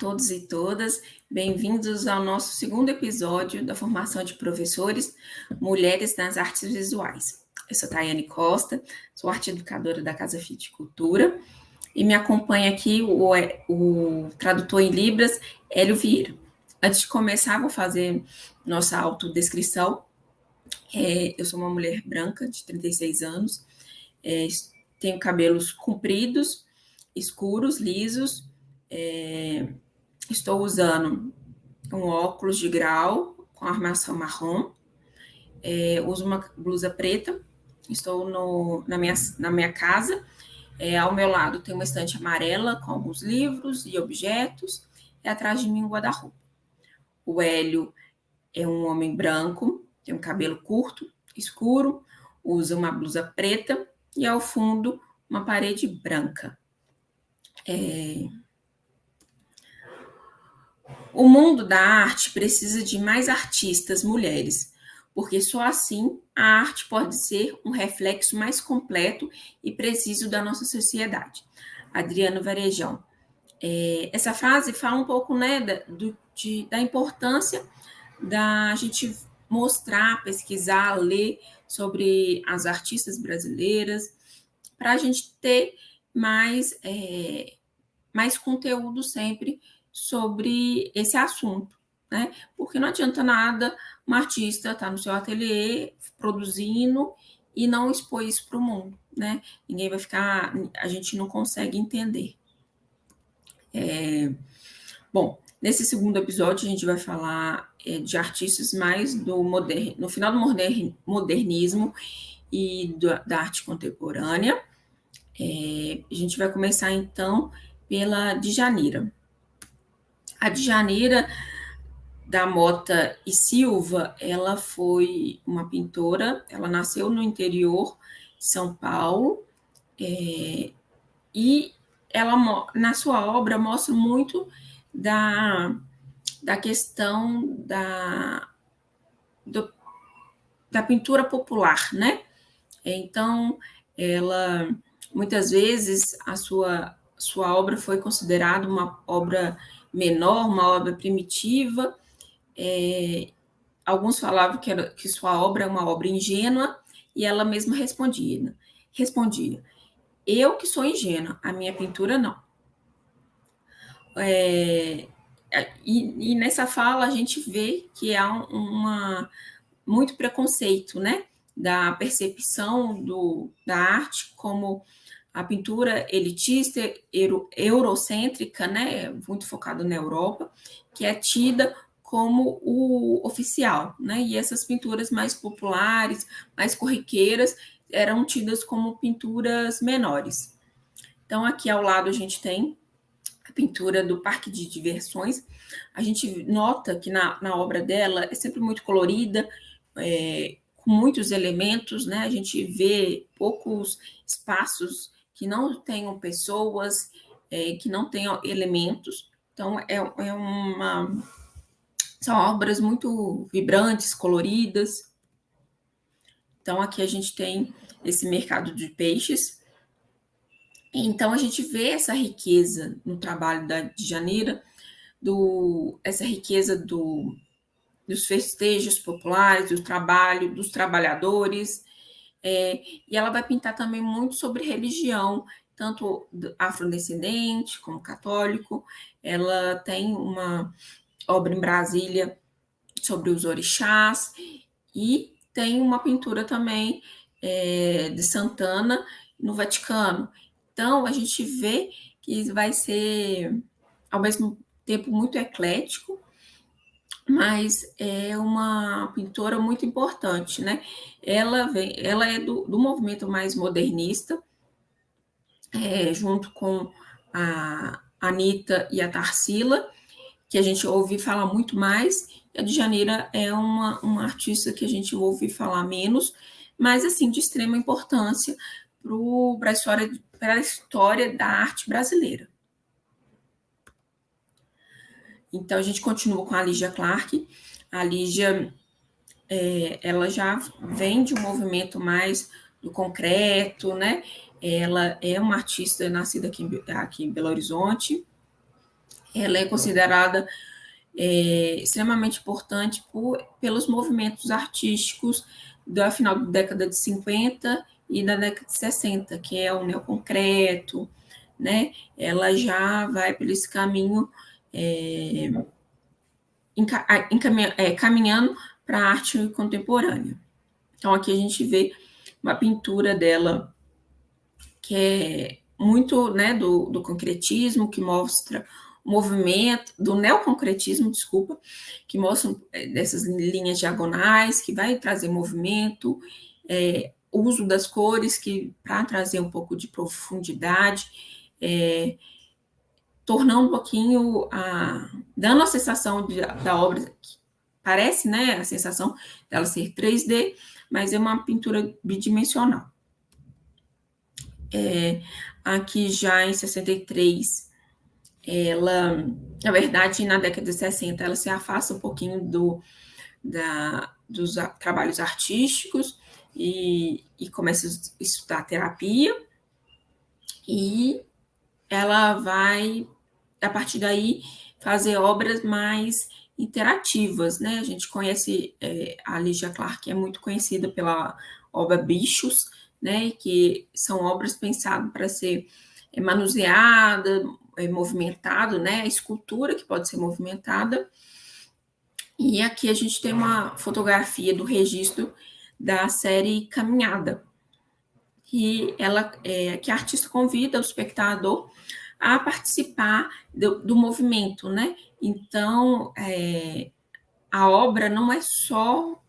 todos e todas, bem-vindos ao nosso segundo episódio da formação de professores Mulheres nas Artes Visuais. Eu sou Tayane Costa, sou arte educadora da Casa Fit Cultura e me acompanha aqui o tradutor em Libras, Hélio Vieira. Antes de começar, vou fazer nossa autodescrição. Eu sou uma mulher branca de 36 anos, tenho cabelos compridos, escuros, lisos, estou usando um óculos de grau com armação marrom, uso uma blusa preta, estou na minha casa, ao meu lado tem uma estante amarela com alguns livros e objetos, e atrás de mim um guarda-roupa. O Hélio é um homem branco, tem um cabelo curto, escuro, usa uma blusa preta e ao fundo uma parede branca. O mundo da arte precisa de mais artistas mulheres, porque só assim a arte pode ser um reflexo mais completo e preciso da nossa sociedade. Adriano Varejão. Essa frase fala um pouco, né, da importância da gente mostrar, pesquisar, ler sobre as artistas brasileiras, para a gente ter mais conteúdo sempre sobre esse assunto, né? Porque não adianta nada uma artista estar no seu ateliê produzindo e não expor isso para o mundo, né? Ninguém vai ficar, a gente não consegue entender. Bom, nesse segundo episódio a gente vai falar de artistas mais no final do modernismo e da arte contemporânea. A gente vai começar então pela Djanira. A Djanira da Mota e Silva, ela foi uma pintora, ela nasceu no interior de São Paulo, e ela, na sua obra, mostra muito da questão da pintura popular, né? Então, ela, muitas vezes, a sua obra foi considerada uma obra menor, uma obra primitiva. Alguns falavam que sua obra é uma obra ingênua, e ela mesma respondia, eu que sou ingênua, a minha pintura não. E nessa fala a gente vê que há muito preconceito, né, da percepção da arte como a pintura elitista, eurocêntrica, né, muito focada na Europa, que é tida como o oficial, né, e essas pinturas mais populares, mais corriqueiras, eram tidas como pinturas menores. Então, aqui ao lado a gente tem a pintura do Parque de Diversões. A gente nota que na obra dela é sempre muito colorida, com muitos elementos, né? A gente vê poucos espaços que não tenham pessoas, que não tenham elementos. Então, são obras muito vibrantes, coloridas. Então, aqui a gente tem esse mercado de peixes. Então, a gente vê essa riqueza no trabalho da Djanira, essa riqueza dos festejos populares, do trabalho, dos trabalhadores, e ela vai pintar também muito sobre religião, tanto afrodescendente como católico. Ela tem uma obra em Brasília sobre os orixás, e tem uma pintura também de Santana no Vaticano. Então, a gente vê que vai ser, ao mesmo tempo, muito eclético, mas é uma pintora muito importante, né? Ela é do movimento mais modernista, junto com a Anitta e a Tarsila, que a gente ouve falar muito mais. A Djanira é uma artista que a gente ouve falar menos, mas, assim, de extrema importância para a história da arte brasileira. Então, a gente continua com a Lígia Clark. A Lígia, ela já vem de um movimento mais do concreto, né? Ela é uma artista nascida aqui em Belo Horizonte. ela é considerada extremamente importante pelos movimentos artísticos da final da década de 50 e da década de 60, que é o neoconcreto, né? Ela já vai por esse caminho caminhando para a arte contemporânea. Então, aqui a gente vê uma pintura dela que é muito, né, do concretismo, que mostra o movimento, do neoconcretismo, desculpa, que mostra dessas linhas diagonais, que vai trazer movimento, uso das cores, que para trazer um pouco de profundidade, tornando um pouquinho, dando a sensação da obra, que parece, né, a sensação dela ser 3D, mas é uma pintura bidimensional. Aqui já em 63, ela, na verdade, na década de 60, ela se afasta um pouquinho dos trabalhos artísticos e começa a estudar terapia, e ela vai, a partir daí, fazer obras mais interativas, né? A gente conhece a Lygia Clark, que é muito conhecida pela obra Bichos, né? Que são obras pensadas para ser manuseada, movimentada, né? A escultura que pode ser movimentada. E aqui a gente tem uma fotografia do registro da série Caminhada, que a artista convida o espectador a participar do movimento, né? Então, a obra não é só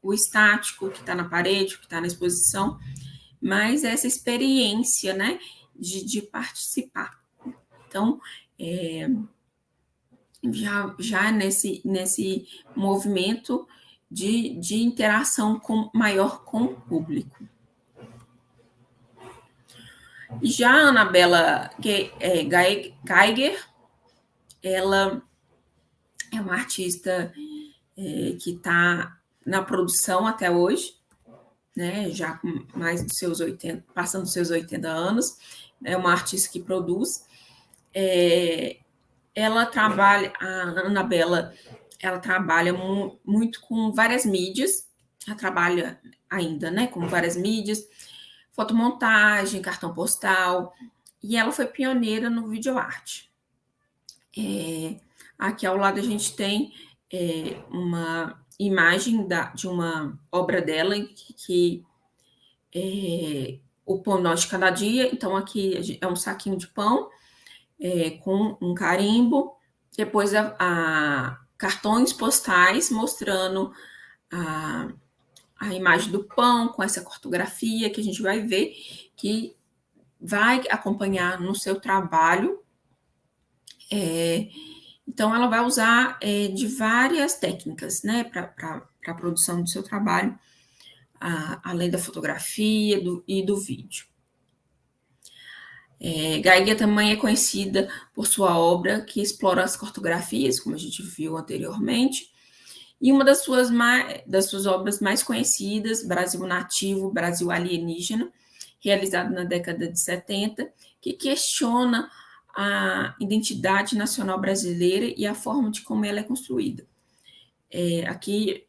o estático que está na parede, que está na exposição, mas essa experiência, né, de participar. Então, já nesse movimento de interação maior com o público. Já a Annabella Geiger, ela é uma artista que está na produção até hoje, né, já com mais dos seus 80, passando dos seus 80 anos, é uma artista que produz. Ela trabalha, a Annabella, ela trabalha muito com várias mídias, ela trabalha ainda, né, com várias mídias, fotomontagem, cartão postal, e ela foi pioneira no videoarte. Aqui ao lado a gente tem uma imagem de uma obra dela que o pão nosso de cada dia. Então aqui é um saquinho de pão com um carimbo, depois cartões postais mostrando a imagem do pão com essa cartografia, que a gente vai ver que vai acompanhar no seu trabalho. Então, ela vai usar de várias técnicas, né, para a produção do seu trabalho, além da fotografia e do vídeo. Geiger também é conhecida por sua obra que explora as cartografias, como a gente viu anteriormente, e uma das suas obras mais conhecidas, Brasil Nativo, Brasil Alienígena, realizado na década de 70, que questiona a identidade nacional brasileira e a forma de como ela é construída. Aqui,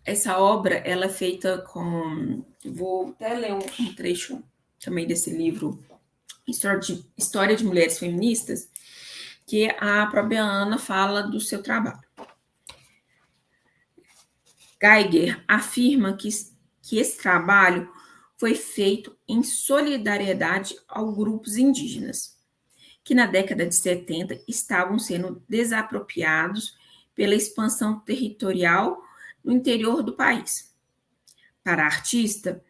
essa obra, ela é feita com... Vou até ler um trecho também desse livro, História de Mulheres Feministas, que a própria Ana fala do seu trabalho. Geiger afirma que esse trabalho foi feito em solidariedade aos grupos indígenas, que na década de 70 estavam sendo desapropriados pela expansão territorial no interior do país. Para a artista,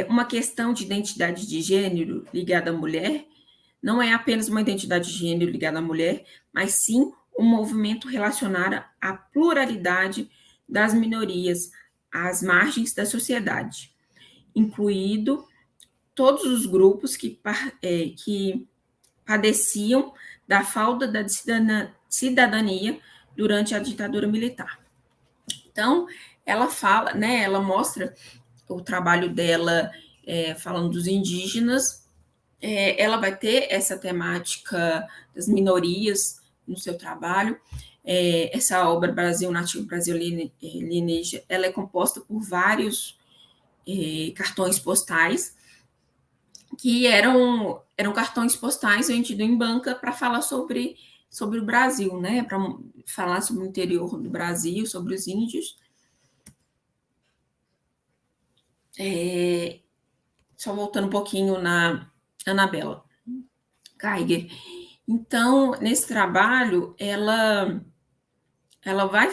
uma questão de identidade de gênero ligada à mulher não é apenas uma identidade de gênero ligada à mulher, mas sim um movimento relacionado à pluralidade das minorias às margens da sociedade, incluído todos os grupos que padeciam da falta da cidadania durante a ditadura militar. Então, ela fala, né, ela mostra o trabalho dela falando dos indígenas. Ela vai ter essa temática das minorias, no seu trabalho. Essa obra Brasil Nativo, Brasil Lineage, ela é composta por vários cartões postais, que eram cartões postais vendidos em banca para falar sobre o Brasil, né? Para falar sobre o interior do Brasil, sobre os índios. Só voltando um pouquinho na Anabela Geiger. Então, nesse trabalho, ela vai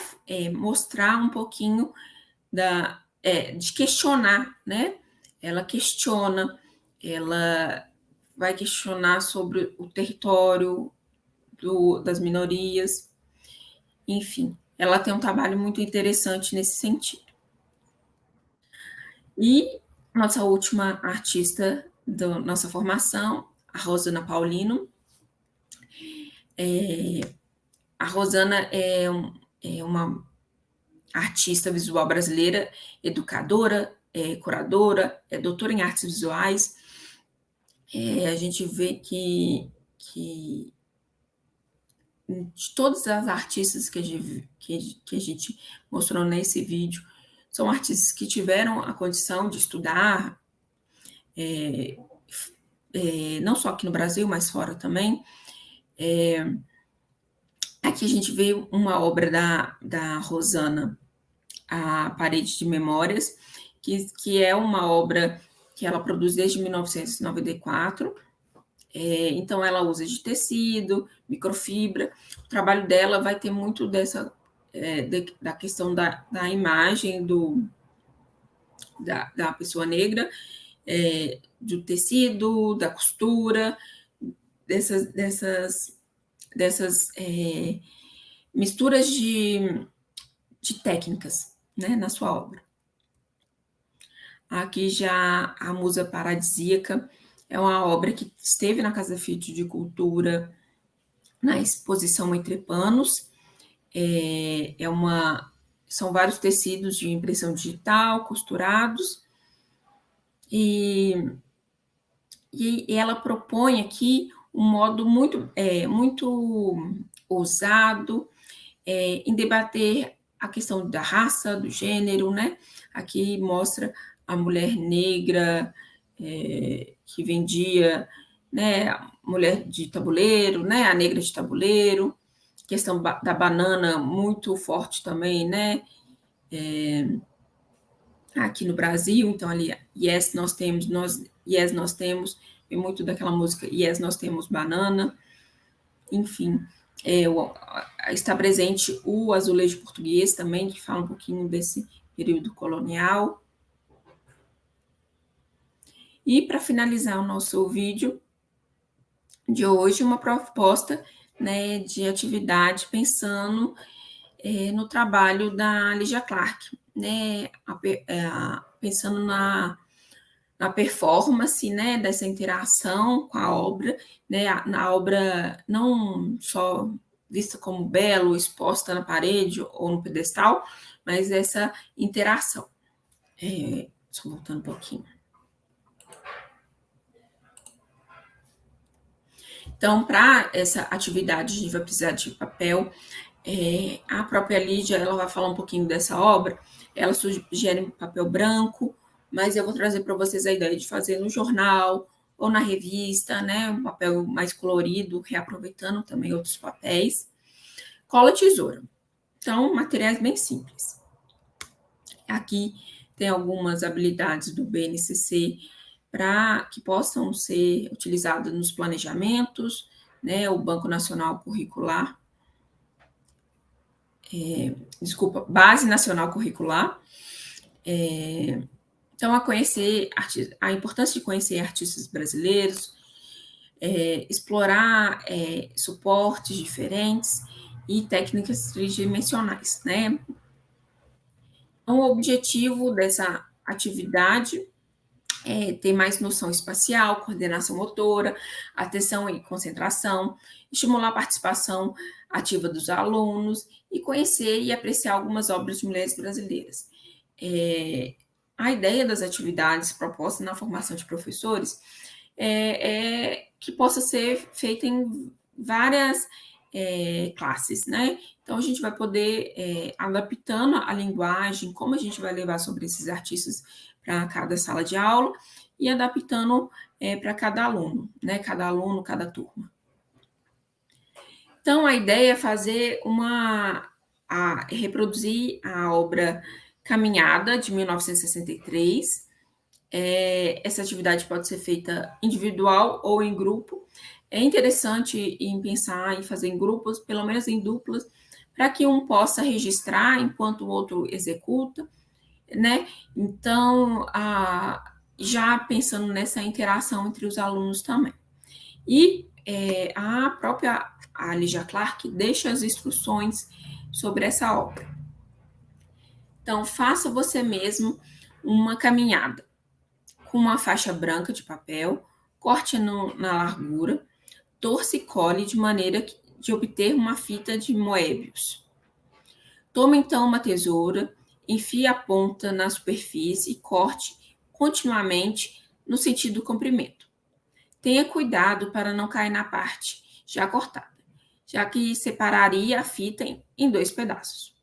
mostrar um pouquinho de questionar, né? Ela questiona, ela vai questionar sobre o território das minorias, enfim, ela tem um trabalho muito interessante nesse sentido. E nossa última artista da nossa formação, a Rosana Paulino. A Rosana é uma artista visual brasileira, educadora, curadora, doutora em artes visuais. A gente vê que de todas as artistas que a gente mostrou nesse vídeo, são artistas que tiveram a condição de estudar, não só aqui no Brasil, mas fora também. Aqui a gente vê uma obra da Rosana, A Parede de Memórias, que é uma obra que ela produz desde 1994. Então, ela usa de tecido, microfibra. O trabalho dela vai ter muito da questão da imagem da pessoa negra, do tecido, da costura, dessas misturas de técnicas, né, na sua obra. Aqui já a Musa Paradisíaca é uma obra que esteve na Casa Fiat de Cultura, na exposição Entre Panos. São vários tecidos de impressão digital, costurados, e ela propõe aqui um modo muito ousado em debater a questão da raça, do gênero, né? Aqui mostra a mulher negra que vendia, né, a mulher de tabuleiro, né, a negra de tabuleiro, questão da banana muito forte também, né, aqui no Brasil. Então ali, yes, nós temos, e muito daquela música, yes, nós temos banana, enfim. Está presente o azulejo português também, que fala um pouquinho desse período colonial. E para finalizar o nosso vídeo de hoje, uma proposta, né, de atividade pensando no trabalho da Lygia Clark, né, pensando na performance, né, dessa interação com a obra, né, na obra não só vista como bela ou exposta na parede ou no pedestal, mas essa interação. Só voltando um pouquinho. Então, para essa atividade, a gente vai precisar de papel. A própria Lídia, ela vai falar um pouquinho dessa obra. Ela sugere papel branco, mas eu vou trazer para vocês a ideia de fazer no jornal ou na revista, né? Um papel mais colorido, reaproveitando também outros papéis. Cola e tesoura. Então, materiais bem simples. Aqui tem algumas habilidades do BNCC para que possam ser utilizadas nos planejamentos, né? O Banco Nacional Curricular, Base Nacional Curricular. Então, a importância de conhecer artistas brasileiros, explorar suportes diferentes e técnicas tridimensionais, né? Então, o objetivo dessa atividade é ter mais noção espacial, coordenação motora, atenção e concentração, estimular a participação ativa dos alunos e conhecer e apreciar algumas obras de mulheres brasileiras. A ideia das atividades propostas na formação de professores é que possa ser feita em várias classes, né? Então, a gente vai poder adaptando a linguagem, como a gente vai levar sobre esses artistas para cada sala de aula e adaptando para cada aluno, né? Cada aluno, cada turma. Então, a ideia é fazer reproduzir a obra Caminhada, de 1963. Essa atividade pode ser feita individual ou em grupo. É interessante em pensar em fazer em grupos, pelo menos em duplas, para que um possa registrar enquanto o outro executa, né? Então, já pensando nessa interação entre os alunos também. E a própria Lígia Clark deixa as instruções sobre essa obra. Então, faça você mesmo uma caminhada com uma faixa branca de papel, corte na largura, torça e cole de maneira de obter uma fita de Moebius. Tome então uma tesoura, enfie a ponta na superfície e corte continuamente no sentido do comprimento. Tenha cuidado para não cair na parte já cortada, já que separaria a fita em 2 pedaços.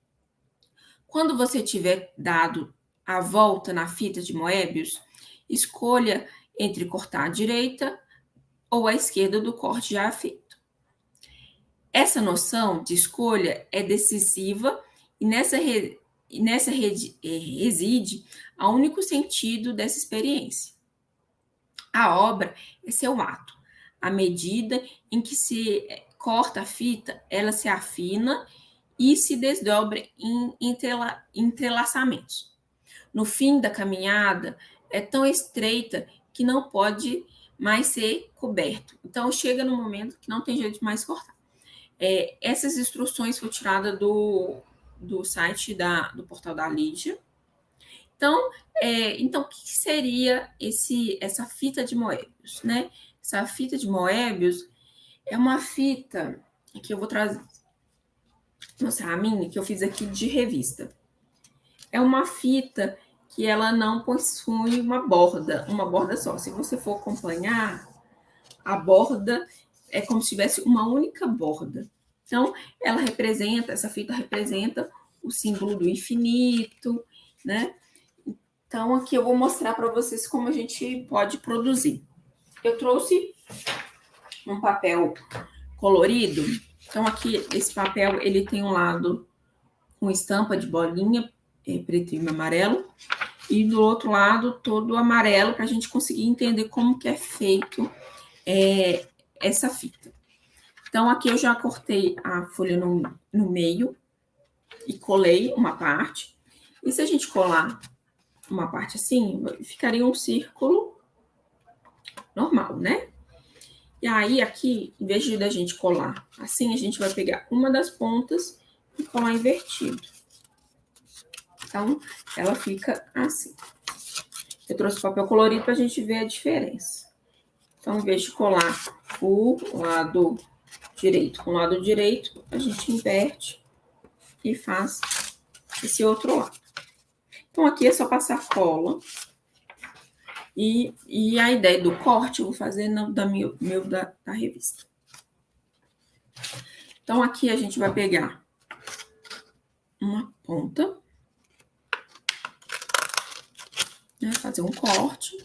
Quando você tiver dado a volta na fita de Moebius, escolha entre cortar à direita ou à esquerda do corte já feito. Essa noção de escolha é decisiva e nessa reside o único sentido dessa experiência. A obra é seu ato. À medida em que se corta a fita, ela se afina e se desdobra em entrelaçamentos. No fim da caminhada, é tão estreita que não pode mais ser coberto. Então, chega no momento que não tem jeito de mais cortar. Essas instruções foram tiradas do site do portal da Lígia. Então, o que seria essa fita de Moebius, né? Essa fita de Moebius é uma fita que eu vou mostrar a minha, que eu fiz aqui de revista. É uma fita que ela não possui uma borda só. Se você for acompanhar, a borda é como se tivesse uma única borda. Então, essa fita representa o símbolo do infinito, né? Então, aqui eu vou mostrar para vocês como a gente pode produzir. Eu trouxe um papel colorido. Então, aqui, esse papel, ele tem um lado com estampa de bolinha, preto e amarelo, e do outro lado, todo amarelo, para a gente conseguir entender como que é feito essa fita. Então, aqui eu já cortei a folha no meio e colei uma parte. E se a gente colar uma parte assim, ficaria um círculo normal, né? E aí, aqui, em vez de a gente colar assim, a gente vai pegar uma das pontas e colar invertido. Então, ela fica assim. Eu trouxe papel colorido para a gente ver a diferença. Então, em vez de colar o lado direito com o lado direito, a gente inverte e faz esse outro lado. Então, aqui é só passar cola. E a ideia do corte eu vou fazer da revista. Então, aqui a gente vai pegar uma ponta, né, fazer um corte,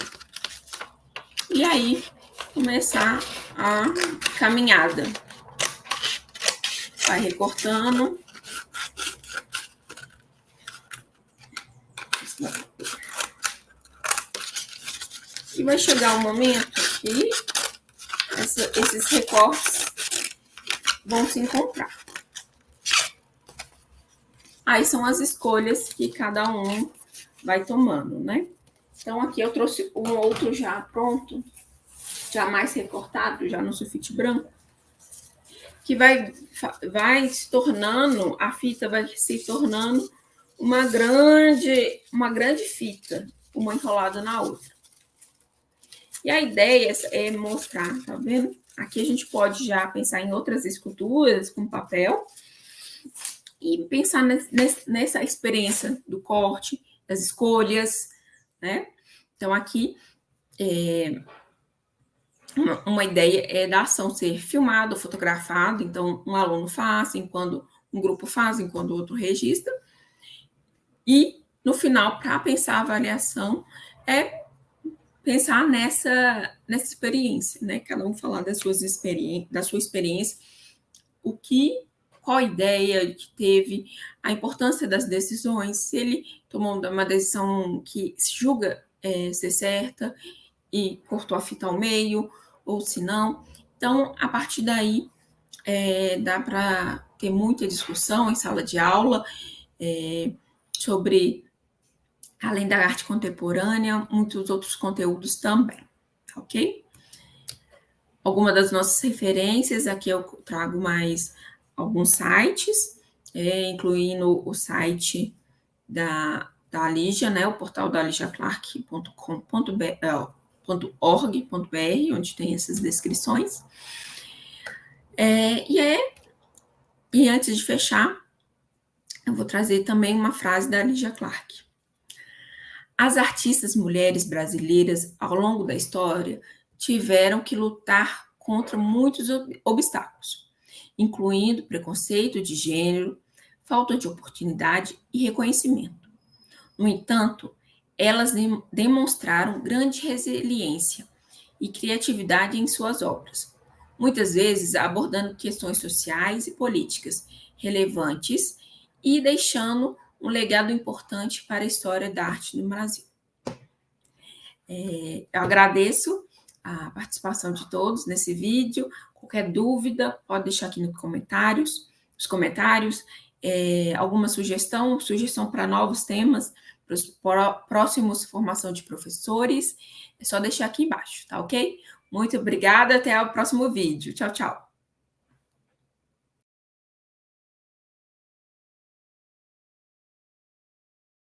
e aí começar a caminhada. Vai recortando. E vai chegar um momento que esses recortes vão se encontrar. Aí são as escolhas que cada um vai tomando, né? Então, aqui eu trouxe um outro já pronto, já mais recortado, já no sulfite branco, que vai se tornando, a fita vai se tornando uma grande fita, uma enrolada na outra. E a ideia é mostrar, tá vendo? Aqui a gente pode já pensar em outras esculturas com papel e pensar nessa experiência do corte, das escolhas, né? Então, aqui uma ideia é da ação ser filmada ou fotografada, então um aluno faz, enquanto um grupo faz, enquanto o outro registra. E, no final, para pensar a avaliação, é pensar nessa experiência, né? Cada um falar da sua experiência, qual a ideia que teve, a importância das decisões, se ele tomou uma decisão que se julga ser certa e cortou a fita ao meio, ou se não. Então, a partir daí, dá para ter muita discussão em sala de aula sobre, além da arte contemporânea, muitos outros conteúdos também, ok? Algumas das nossas referências, aqui eu trago mais alguns sites, incluindo o site da Lígia, né, o portal da ligiaclark.com.br, onde tem essas descrições. E antes de fechar, eu vou trazer também uma frase da Lígia Clark. As artistas mulheres brasileiras, ao longo da história, tiveram que lutar contra muitos obstáculos, incluindo preconceito de gênero, falta de oportunidade e reconhecimento. No entanto, elas demonstraram grande resiliência e criatividade em suas obras, muitas vezes abordando questões sociais e políticas relevantes e deixando um legado importante para a história da arte no Brasil. Eu agradeço a participação de todos nesse vídeo. Qualquer dúvida, pode deixar aqui nos comentários. Alguma sugestão para novos temas, para os próximos formação de professores, é só deixar aqui embaixo, tá ok? Muito obrigada, até o próximo vídeo. Tchau, tchau.